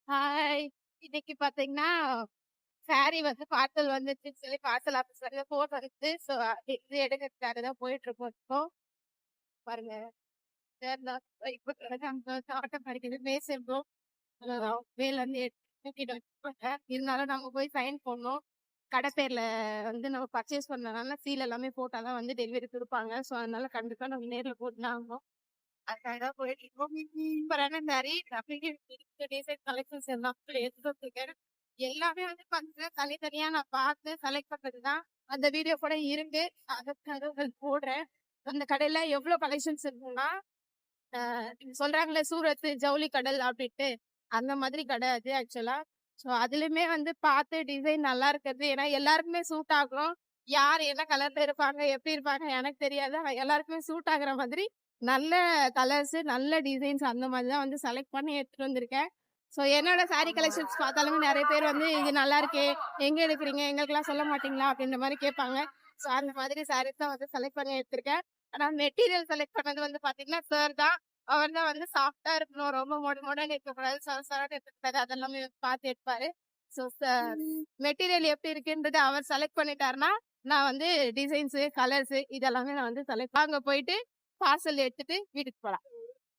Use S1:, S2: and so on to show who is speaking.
S1: Hi! இன்னைக்கு பாத்தீங்கன்னா, sorry வந்து பார்சல் வந்துருச்சுன்னு சொல்லி பார்சல் ஆஃபீஸ்ல ஃபோன் வந்துச்சு. ஸோ இது எடுக்கிறதுக்காக தான் போயிட்டுருக்கோம் இப்போ. பாருங்க. இப்போ அங்க ஆட்டோ கிடைக்குது. மேசெம்போ வேலேருந்து தூக்கிட்டு வந்துட்டாங்க. இருந்தாலும் நம்ம போய் சைன் போடணும். கடை பேர்ல வந்து நம்ம பர்ச்சேஸ் பண்ணனால சீல் எல்லாமே போட்டா தான் வந்து டெலிவரி குடுப்பாங்க. ஸோ அதனால கண்டிப்பா நம்ம நேர்ல போட்டு தான் ஆகணும். அதுக்காக தான் போயிட்டுருக்கோம். சூப்பரான நெறைய டிசைன் கலெக்ஷன்ஸ் எல்லாம் எடுத்துட்டு வந்திருக்கேன். எல்லாமே வந்து பாத்தீங்கன்னா, தனித்தனியா நான் பார்த்து செலக்ட் பண்றது தான். அந்த வீடியோ கூட இருக்கு. அதுக்காக உங்களுக்கு போடுறேன். அந்த கடையில எவ்ளோ கலெக்ஷன்ஸ் இருக்குன்னா, சொல்றாங்கல்ல சூரத் ஜவுளி கடல் அப்படின்ட்டு, அந்த மாதிரி கடை அது ஆக்சுவலா. ஸோ அதுலயுமே வந்து பார்த்து டிசைன் நல்லா இருக்கிறது. ஏன்னா எல்லாருக்குமே சூட் ஆகும். யார் என்ன கலர்ல இருப்பாங்க, எப்படி இருப்பாங்க எனக்கு தெரியாது. ஆனா எல்லாருக்குமே சூட் ஆகுற மாதிரி நல்ல கலர்ஸ், நல்ல டிசைன்ஸ் அந்த மாதிரி தான் வந்து செலக்ட் பண்ணி எடுத்துட்டு வந்திருக்கேன். ஸோ என்னோட சாரீ கலெக்ஷன்ஸ் பார்த்தாலுமே நெறைய பேர் வந்து இது நல்லா இருக்கே, எங்க எடுக்குறீங்க? எங்களுக்கெல்லாம் சொல்ல மாட்டீங்களா? அப்படின்ற மாரி கேட்பாங்க. ஸோ அந்த மாதிரி சாரீஸ் தான் வந்து செலக்ட் பண்ணி எடுத்திருக்கேன். ஆனா மெட்டீரியல் செலக்ட் பண்ணது வந்து பாத்தீங்கன்னா, சார் தான். அவர் தான் வந்து சாஃப்ட்டா இருக்கணும். ரொம்ப மொடன்னு இருக்கக்கூடாது. சொர சொரன்னு இருக்கக்கூடாது. அதெல்லாமே பார்த்து எடுப்பாரு. ஸோ மெட்டீரியல் எப்படி இருக்குன்றது அவர் செலக்ட் பண்ணிட்டாருன்னா, நான் வந்து டிசைன்ஸு, கலர்ஸு இதெல்லாமே நான் வந்து செலக்ட் அங்க போயிட்டு பார்சல் எடுத்துட்டு வீட்டுக்கு போலாம்.